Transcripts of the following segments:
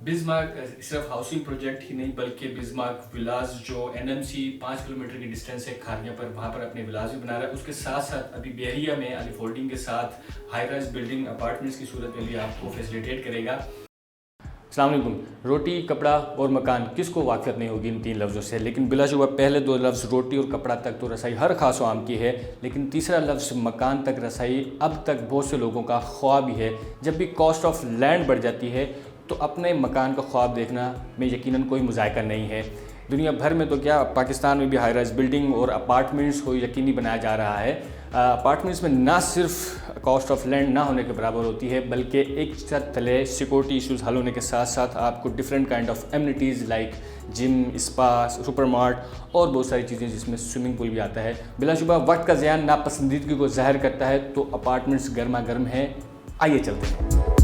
Bismarck सिर्फ housing project ही नहीं बल्कि बिस्मार्क विलास जो एनएमसी 5 किलोमीटर की डिस्टेंस है खारिया पर, वहाँ पर अपने विलास भी बना रहा है। उसके साथ साथ अभी बेहरिया में अली फोल्डिंग के साथ हाई राइज बिल्डिंग अपार्टमेंट्स की सूरत में भी आपको फैसिलिटेट करेगा। अस्सलाम वालेकुम। रोटी, कपड़ा और मकान, किसको वाक़ियत नहीं होगी इन 3 लफ्ज़ों से, लेकिन बिलाशुबा पहले 2 लफ्ज़ रोटी और कपड़ा तक तो रसाई हर खास आम की है, लेकिन तीसरा लफ्ज़ मकान तक रसाई अब तक बहुत से लोगों का ख्वाब ही है। जब भी कॉस्ट ऑफ लैंड बढ़ जाती है तो अपने मकान का ख्वाब देखना में यकीनन कोई मुज़ायका नहीं है। दुनिया भर में तो क्या, पाकिस्तान में भी हाई राइज बिल्डिंग और अपार्टमेंट्स को यकीनी बनाया जा रहा है। अपार्टमेंट्स में ना सिर्फ कॉस्ट ऑफ लैंड ना होने के बराबर होती है, बल्कि एक छत तले सिक्योरिटी इश्यूज़ हल होने के साथ साथ आपको different kind of amenities like gym, spa, supermart और बहुत सारी चीज़ें जिसमें स्विमिंग पूल भी आता है। बिलाशुबा वक्त का ज़यान नापसंदीदगी को ज़ाहिर करता है, तो अपार्टमेंट्स गर्मा गर्म हैं। आइए चलते हैं।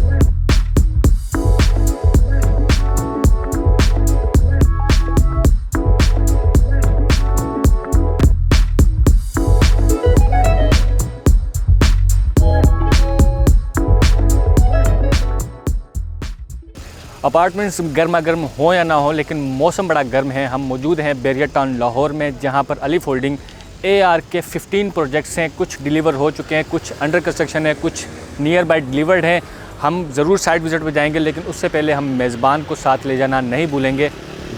अपार्टमेंट्स गर्मा गर्म हो या ना हो, लेकिन मौसम बड़ा गर्म है। हम मौजूद हैं बेरिया टाउन लाहौर में, जहां पर अली फोल्डिंग AR के 15 प्रोजेक्ट्स हैं। कुछ डिलीवर हो चुके हैं, कुछ अंडर कंस्ट्रक्शन है, कुछ नियर बाय डिलीवर्ड हैं। हम ज़रूर साइट विज़िट पर जाएंगे, लेकिन उससे पहले हम मेज़बान को साथ ले जाना नहीं भूलेंगे।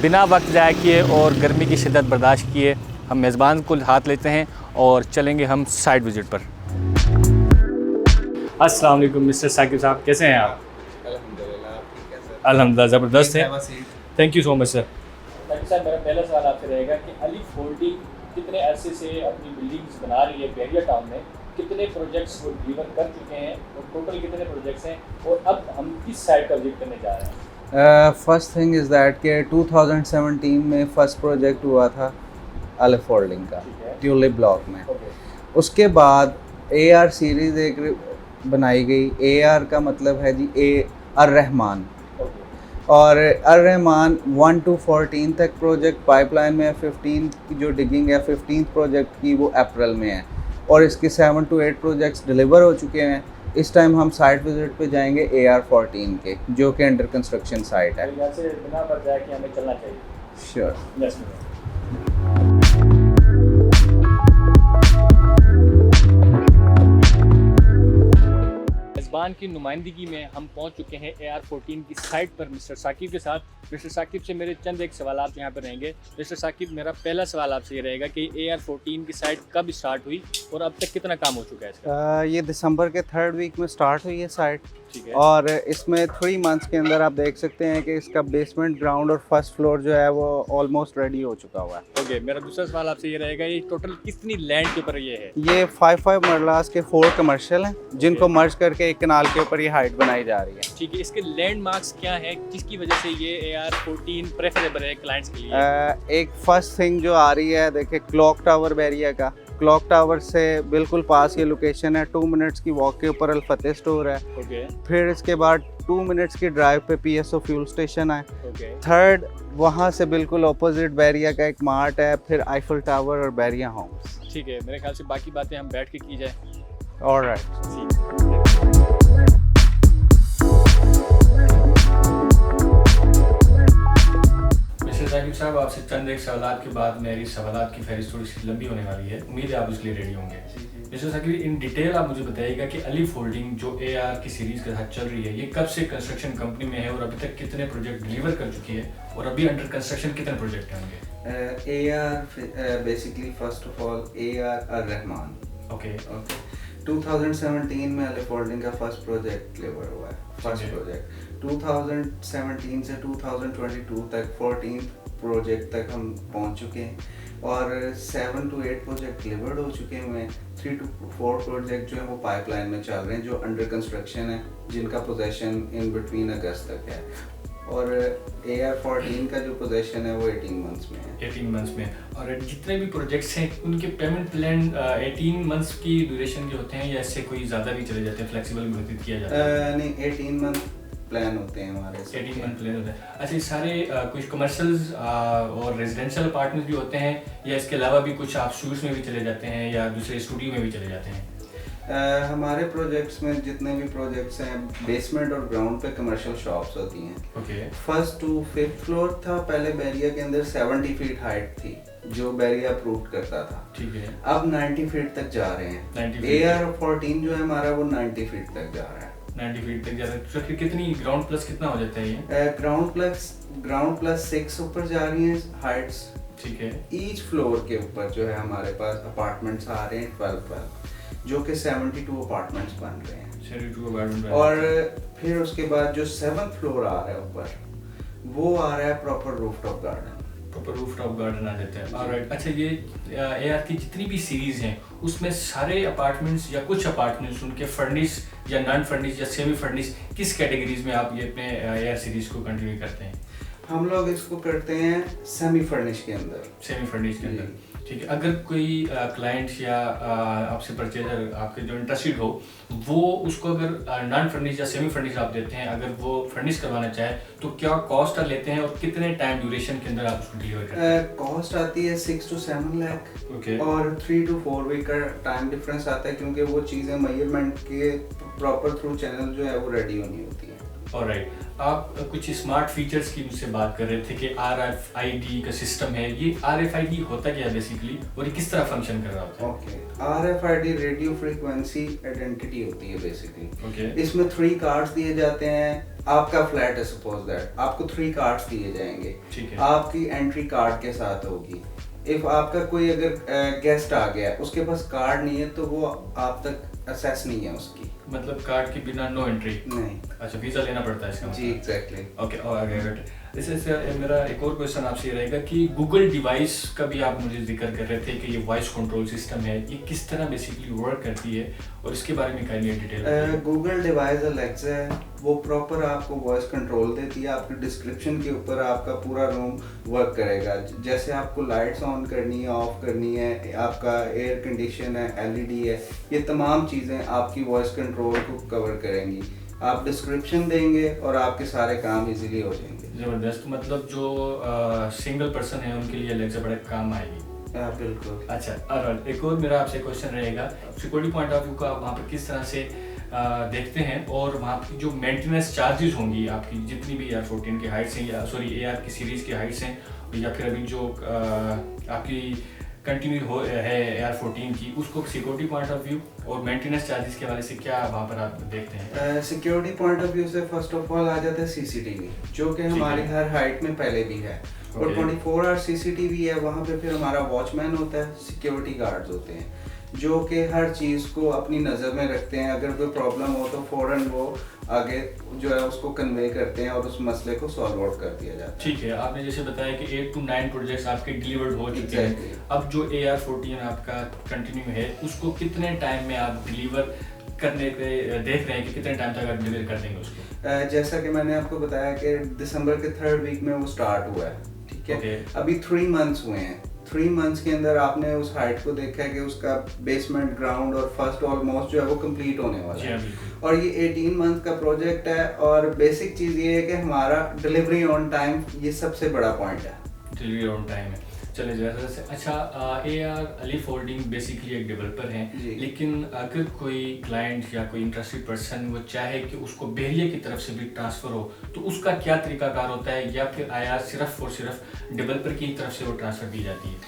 बिना वक्त ज़ाया किए और गर्मी की शिद्दत बर्दाश्त किए हम मेज़बान को हाथ लेते हैं और चलेंगे हम साइट विज़िट पर। अस्सलाम वालेकुम मिस्टर साकिब साहब, कैसे हैं आप? अल्हम्दुलिल्लाह ज़बरदस्त है। Thank you so much sir. Saqib साहब, मेरा पहला सवाल आपसे रहेगा कि अली फोल्डिंग कितने अरसे से अपनी बिल्डिंग्स बना रही है बेरिया टाउन में, कितने प्रोजेक्ट्स वो डिलीवर कर चुके हैं और टोटल कितने प्रोजेक्ट्स हैं, और अब हम किस साइट का विजिट करने जा रहे हैं? फर्स्ट थिंग इज़ दैट कि 2017 में फर्स्ट प्रोजेक्ट हुआ था अली फोल्डिंग का ट्यूलिप ब्लॉक में। उसके बाद AR सीरीज़ एक बनाई गई। AR का मतलब है जी अर्रहमान, और अर्रहमान 1 to 14 तक प्रोजेक्ट पाइपलाइन में है। 15 की जो डिगिंग है 15th प्रोजेक्ट की वो अप्रैल में है, और इसके 7 to 8 प्रोजेक्ट्स डिलीवर हो चुके हैं। इस टाइम हम साइट विजिट पे जाएंगे AR14 के, जो कि अंडर कंस्ट्रक्शन साइट है। यहाँ से बिना पर जाए कि हमें चलना चाहिए। श्योर। मेज़बान की नुमाइंदगी में हम पहुंच चुके हैं AR14 की साइट पर मिस्टर साकिब के साथ। मिस्टर साकिब से मेरे चंद एक सवाल आप यहाँ पर रहेंगे। मिस्टर साकिब, मेरा पहला सवाल आपसे ये रहेगा कि AR14 की साइट कब स्टार्ट हुई और अब तक कितना काम हो चुका है इसका? ये दिसंबर के 3rd वीक में स्टार्ट हुई है साइट, ठीक है। और इसमें 3 मंथ्स के अंदर आप देख सकते हैं कि इसका बेसमेंट, ग्राउंड और फर्स्ट फ्लोर जो है वो ऑलमोस्ट रेडी हो चुका हुआ है। ओके, मेरा दूसरा सवाल आपसे ये रहेगा, ये टोटल कितनी लैंड के ऊपर ये है? ये 5 मरलास के 4 कमर्शियल हैं, जिनको मर्ज करके एक कनाल के ऊपर ये हाइट बनाई जा रही है। ठीक है, इसके लैंडमार्क्स क्या हैं, किसकी वजह से ये AR14 प्रेफरेबल है क्लाइंट्स के लिए? एक फर्स्ट थिंग जो आ रही है, देखिए क्लॉक टावर बेरिया का, क्लॉक टावर से बिल्कुल पास ये लोकेशन है। 2 मिनट्स की वॉक के ऊपर अल-फतेह स्टोर है। ओके। फिर इसके बाद 2 मिनट्स की ड्राइव पे PSO फ्यूल स्टेशन है। ओके। 3rd वहाँ से बिल्कुल ऑपोजिट बैरिया का एक मार्ट है, फिर आईफल टावर और बैरिया होम्स। ठीक है, मेरे ख्याल से बाकी बातें हम बैठ के की जाए। ऑलराइट। साकिब साहब, आपसे चंद एक सवाल के बाद मेरी सवाल की फहरिस्त थोड़ी सी लंबी होने वाली है। उम्मीद है आप उसके लिए रेडी होंगे। मिस्टर साकिब, इन डिटेल आप मुझे बताइएगा कि अली फोल्डिंग जो AR की सीरीज़ के साथ चल रही है, ये कब से कंस्ट्रक्शन कंपनी में है और अभी तक कितने प्रोजेक्ट डिलीवर कर चुकी है, और अभी अंडर कंस्ट्रक्शन कितने प्रोजेक्ट हैं उनके? AR basically first of all AR Rahman. Okay. 2017 में अली फोल्डिंग का फर्स्ट प्रोजेक्ट डिलीवर हुआ है। फर्स्ट प्रोजेक्ट 2017 से 2022 तक 14 प्रोजेक्ट तक हम पहुंच चुके हैं, और 7 to 8 प्रोजेक्ट डिलीवर्ड हो चुके हैं। 3 to 4 प्रोजेक्ट जो है वो पाइपलाइन में चल रहे हैं, जो अंडर कंस्ट्रक्शन है, जिनका पोजेशन इन बिटवीन अगस्त तक है, और AR14 का जो पोजेशन है वो 18 मंथ्स में है। 18 मंथ्स में। और जितने भी प्रोजेक्ट्स हैं उनके पेमेंट प्लान 18 मंथ्स की ड्यूरेशन के होते हैं, या इससे कोई ज़्यादा भी चले जाते हैं, फ्लेक्सिबल भी व्यतीत किया जाता है? नहीं, 18 मंथ प्लान होते हैं हमारे। 18 मंथ प्लान होता है। अच्छा, ये सारे कुछ कमर्शियल्स और रेजिडेंशियल अपार्टमेंट्स भी होते हैं, या इसके अलावा भी कुछ आप शूज़ में भी चले जाते हैं या दूसरे स्टूडियो में भी चले जाते हैं? हमारे प्रोजेक्ट्स में जितने भी प्रोजेक्ट्स हैं बेसमेंट और ग्राउंड पे कमर्शियल शॉप्स होती हैं। Okay. First to fifth floor था, पहले बैरिया के अंदर 70 फीट हाइट थी जो बैरिया अप्रूव करता था। ठीक है। अब 90 फीट तक जा रहे हैं। 90 फीट AR14 जो है हमारा वो 90 फीट तक जा रहा है। 90 फीट तक जा रहा है। तो फिर कितनी ग्राउंड प्लस कितना हो जाता है ये? ग्राउंड प्लस 6 ऊपर जा रही हैं हाइट्स। ठीक है। ईच फ्लोर के ऊपर जो है हमारे पास अपार्टमेंट्स आ रहे हैं 12 जो कि 72 अपार्टमेंट्स बन रहे हैं। 72 अपार्टमेंट। और फिर उसके बाद जो 7th फ्लोर आ रहा है ऊपर वो आ रहा है proper rooftop garden. Proper rooftop garden आ जाता है। ऑलराइट। अच्छा, ये AR की जितनी भी सीरीज हैं उसमें सारे अपार्टमेंट्स या कुछ अपार्टमेंट्स उनके फर्निश या नॉन फर्निश या सेमी फर्निश किस कैटेगरीज में आप ये अपने AR सीरीज को कंटिन्यू करते हैं? हम लोग इसको करते हैं सेमी फर्निश के अंदर। सेमी फर्निश के अंदर। ठीक है। अगर कोई क्लाइंट या आपसे परचेजर आपके जो इंटरेस्टेड हो वो उसको अगर नॉन फर्निश या सेमी फर्निश आप देते हैं, अगर वो फर्निश करवाना चाहे तो क्या कॉस्ट लेते हैं और कितने टाइम ड्यूरेशन के अंदर आप उसको डिलीवर करते हैं? कॉस्ट आती है 6 to 7 लाख। ओके। और 3 to 4 वीक का टाइम डिफरेंस आता है क्योंकि वो चीज़ें मेजरमेंट के प्रॉपर थ्रू चैनल जो है वो रेडी होनी होती है। ऑलराइट। आप कुछ स्मार्ट फीचर्स की मुझसे बात कर रहे थे कि RFID का सिस्टम है। ये RFID होता क्या है बेसिकली और ये किस तरह फंक्शन कर रहा होता है? Okay, RFID radio frequency identity होती है बेसिकली। ओके। इसमें 3 कार्ड्स दिए जाते हैं। आपका फ्लैट है सपोज दैट, आपको 3 कार्ड्स दिए जाएंगे। ठीक है। आपकी एंट्री कार्ड के साथ होगी। इफ आपका कोई अगर गेस्ट आ गया उसके पास कार्ड नहीं है तो वो आप तक एक्सेस नहीं है उसकी। मतलब कार्ड के बिना नो एंट्री? नहीं। अच्छा, वीजा लेना पड़ता है इसका? जी एग्जैक्टली। ओके। और आगे इससे मेरा एक और क्वेश्चन आपसे ये रहेगा कि गूगल डिवाइस का भी आप मुझे जिक्र कर रहे थे कि ये वॉइस कंट्रोल सिस्टम है, ये किस तरह बेसिकली वर्क करती है और इसके बारे में kindly detail? Google device Alexa है, वो प्रॉपर आपको वॉइस कंट्रोल देती है। आपकी डिस्क्रिप्शन के ऊपर आपका पूरा रूम वर्क करेगा। जैसे आपको लाइट्स ऑन करनी है, ऑफ करनी है, आपका एयर कंडीशन है, LED है, ये तमाम चीज़ें आपकी वॉइस कंट्रोल को कवर करेंगी। आप डिस्क्रिप्शन देंगे और आपके सारे काम इजीली हो जाएंगे। जबरदस्त। मतलब जो सिंगल पर्सन है उनके लिए अलेक्सा बड़े काम आएगी। बिल्कुल। अच्छा, और एक और मेरा आपसे क्वेश्चन रहेगा, सिक्योरिटी पॉइंट ऑफ व्यू का आप वहाँ पर किस तरह से देखते हैं और वहाँ की जो मेंटेनेंस चार्जेस होंगी आपकी जितनी भी AR14 की हाइट्स हैं या सॉरी AR की सीरीज़ की हाइट्स हैं या फिर अभी जो आपकी कंटिन्यू हो है AR14 की, उसको सिक्योरिटी पॉइंट ऑफ व्यू और मेंटेनेंस चार्जेस के हवाले से क्या वहाँ पर आप देखते हैं? सिक्योरिटी पॉइंट ऑफ व्यू से फर्स्ट ऑफ ऑल आ जाता है CCTV जो कि हमारी हर हाइट में पहले भी है। और 24 आवर CCTV है। वहाँ पे फिर हमारा वॉचमैन होता है, सिक्योरिटी गार्ड्स होते हैं जो कि हर चीज़ को अपनी नज़र में रखते हैं। अगर कोई प्रॉब्लम हो तो फ़ौरन वो आगे जो है उसको कन्वे करते हैं और उस मसले को सॉल्व आउट कर दिया जाता है। ठीक है। आपने जैसे बताया कि 8 to 9 प्रोजेक्ट्स आपके डिलीवर्ड हो चुके हैं। अब जो AR14 आपका कंटिन्यू है उसको कितने टाइम में आप डिलीवर करने पे देख रहे हैं कि कितने टाइम तक आप डिलीवर कर देंगे उसको? जैसा कि मैंने आपको बताया कि दिसंबर के 3rd वीक में वो स्टार्ट हुआ है। ठीक है। अभी 3 मंथ्स हुए हैं। 3 मंथ्स के अंदर आपने उस हाइट को देखा है कि उसका बेसमेंट, ग्राउंड और फर्स्ट ऑलमोस्ट जो है वो कंप्लीट होने वाला है। और ये 18 मंथ का प्रोजेक्ट है और बेसिक चीज़ ये है कि हमारा डिलीवरी ऑन टाइम, ये सबसे बड़ा पॉइंट है। डिलीवरी ऑन टाइम है। चले जैसे अच्छा, AR अली फोल्डिंग बेसिकली एक डेवलपर हैं, लेकिन अगर कोई क्लाइंट या कोई इंटरेस्टेड पर्सन वो चाहे कि उसको बेरिया की तरफ से भी ट्रांसफ़र हो तो उसका क्या तरीकाकार होता है, या फिर AR सिर्फ और सिर्फ डेवलपर की तरफ से वो ट्रांसफ़र की जाती है?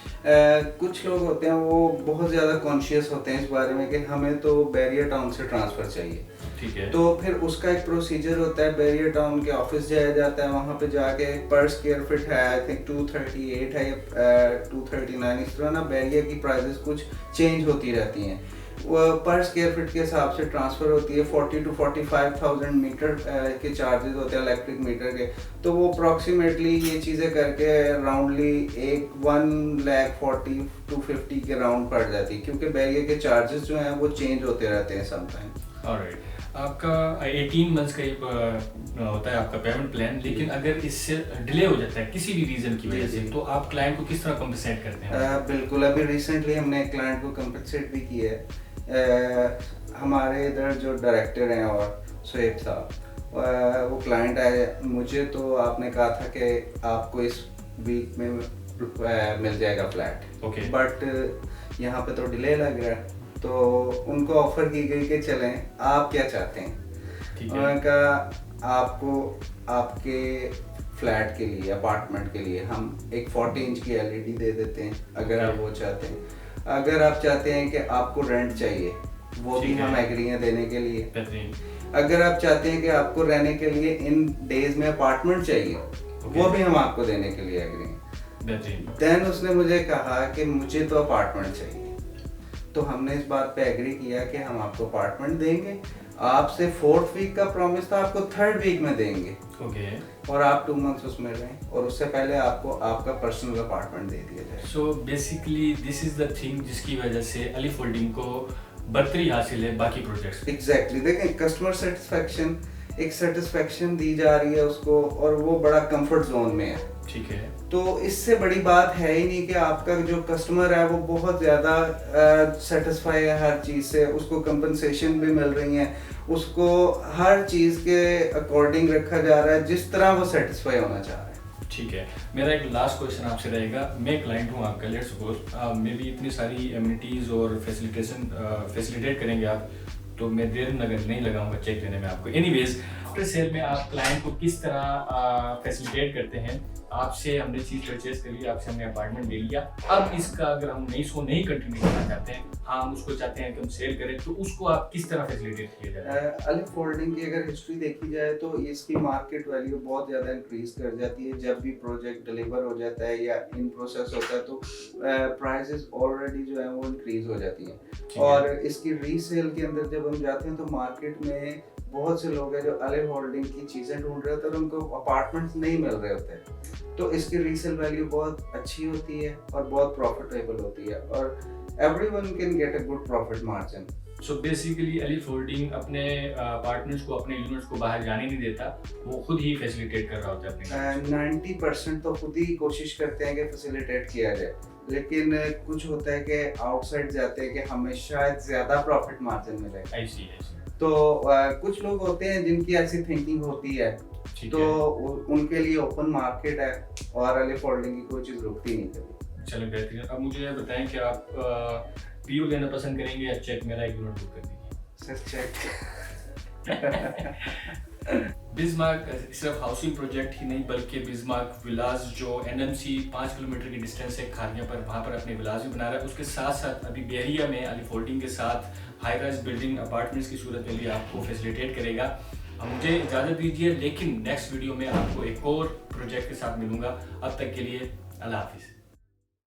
कुछ लोग होते हैं वो बहुत ज़्यादा कॉन्शियस होते हैं इस बारे में कि हमें तो बैरियर टाउन से ट्रांसफ़र चाहिए। ठीक है। तो फिर उसका एक प्रोसीजर होता है। बैरियर टाउन के ऑफिस जाया जाता है, वहाँ पे जाके पर स्क्वायर फीट है आई थिंक 238 है या 239, इस तरह ना बैरियर की प्राइसेस कुछ चेंज होती रहती हैं। वो पर स्क्वायर फीट के हिसाब से ट्रांसफ़र होती है। 40 to 45,000 मीटर के चार्जेस होते हैं इलेक्ट्रिक मीटर के। तो वो अप्रॉक्सीमेटली ये चीज़ें करके राउंडली 1,40,000 to 50 के राउंड पड़ जाती है क्योंकि बैरियर के चार्जेस जो हैं वो चेंज होते रहते हैं समटाइम। ऑलराइट। आपका 18 मंथ्स का होता है आपका पेमेंट प्लान, लेकिन अगर इससे डिले हो जाता है किसी भी रीज़न की वजह से तो आप क्लाइंट को किस तरह कम्पनसेट करते हैं? बिल्कुल, अभी रिसेंटली हमने एक क्लाइंट को कम्पनसेट भी किया है। हमारे इधर जो डायरेक्टर हैं और शुएब साहब, वो क्लाइंट आए, मुझे तो आपने कहा था कि आपको इस वीक में मिल जाएगा फ्लैट। ओके। बट यहाँ पे तो डिले लग रहा है। तो उनको ऑफर की गई कि चलें आप क्या चाहते हैं। ठीक है। उन्होंने कहा आपको आपके फ्लैट के लिए अपार्टमेंट के लिए हम एक 40 इंच की एलईडी दे देते हैं अगर आप वो चाहते हैं। अगर आप चाहते हैं कि आपको रेंट चाहिए वो भी हम एग्री हैं देने के लिए। अगर आप चाहते हैं कि आपको रहने के लिए इन डेज में अपार्टमेंट चाहिए वो भी हम आपको देने के लिए एग्री हैं। देन उसने मुझे कहा कि मुझे तो अपार्टमेंट चाहिए, तो हमने इस बात पे एग्री किया कि हम आपको अपार्टमेंट देंगे। आपसे 4th वीक का प्रॉमिस था, आपको 3rd वीक में देंगे। और आप 2 मंथ्स उसमें रहें और उससे पहले आपको आपका पर्सनल अपार्टमेंट दे दिया जाए। So basically this is the thing जिसकी वजह से अलिफ होल्डिंग को बढ़तरी हासिल है बाकी प्रोजेक्ट्स। एग्जैक्टली देखें कस्टमर सेटिस्फेक्शन, एक सेटिस्फेक्शन दी जा रही है उसको और वो बड़ा कंफर्ट जोन में है। ठीक है। तो इससे बड़ी बात है ही नहीं कि आपका जो कस्टमर है वो बहुत ज़्यादा सेटिस्फाई है हर चीज़ से, उसको कंपनसेशन भी मिल रही है, उसको हर चीज़ के अकॉर्डिंग रखा जा रहा है जिस तरह वो सेटिस्फाई होना चाह रहा है। ठीक है। मेरा एक लास्ट क्वेश्चन आपसे रहेगा, मैं क्लाइंट हूँ आपका, लेट्स सपोज मे भी इतनी सारी एमिनिटीज़ और फैसिलिटेट करेंगे आप, तो मैं देर नगर नहीं लगाऊंगा चेक देने में आपको। एनीवेज आफ्टर सेल में आप क्लाइंट को किस तरह फैसिलिटेट करते हैं? आपसे हमने चीज़ परचेज कर ली, आपसे हमने अपार्टमेंट ले लिया, अब इसका अगर हम नहीं कंटिन्यू करना चाहते हैं, हाँ हम उसको चाहते हैं कि हम सेल करें, तो उसको आप किस तरह फैसिलिटेट किए जाए? अलिफ होल्डिंग की अगर हिस्ट्री देखी जाए तो इसकी मार्केट वैल्यू बहुत ज़्यादा इंक्रीज कर जाती है जब भी प्रोजेक्ट डिलीवर हो जाता है या इन प्रोसेस होता है, तो प्राइसेस ऑलरेडी जो है वो इंक्रीज हो जाती हैं। और इसकी रीसेल के अंदर जब हम जाते हैं तो मार्केट में बहुत से लोग हैं जो अलिफ होल्डिंग की चीज़ें ढूंढ रहे होते हैं और उनको अपार्टमेंट्स नहीं मिल रहे होते, तो इसकी रीसेल वैल्यू बहुत अच्छी होती है और बहुत प्रॉफिटेबल होती है और everyone can get a good profit margin. So basically अलिफ होल्डिंग अपने पार्टनर्स को, अपने यूनिट्स को बाहर जाने नहीं देता, वो खुद ही फैसिलिटेट कर रहा होता है अपने। 90% तो खुद ही कोशिश करते हैं कि फैसिलिटेट किया जाए, लेकिन कुछ होता है कि आउटसाइड जाते हैं कि हमें शायद ज़्यादा प्रॉफिट मार्जिन मिलेगा। आई सी। तो कुछ लोग होते हैं जिनकी ऐसी थिंकिंग होती है, तो उनके लिए ओपन मार्केट है और अलिफ होल्डिंग की कोई चीज़ रुकती नहीं कभी। चलो बेहतरीन। अब मुझे ये बताएं कि आप पीयू लेना पसंद करेंगे या चेक? मेरा एक यूनिट बुक कर दीजिए सर। चेक। बिजमार्क सिर्फ हाउसिंग प्रोजेक्ट ही नहीं बल्कि बिजमार्क विलास जो एनएमसी 5 किलोमीटर की डिस्टेंस है खारियां पर, वहाँ पर अपने विलास भी बना रहा है। उसके साथ साथ अभी बेहरिया में अलिफ होल्डिंग के साथ हाई राइज बिल्डिंग अपार्टमेंट्स की सूरत में भी आपको फैसिलिटेट करेगा। अब मुझे इजाज़त दीजिए, लेकिन नेक्स्ट वीडियो में आपको एक और प्रोजेक्ट के साथ मिलूंगा। अब तक के लिए अल्लाह हाफिज़।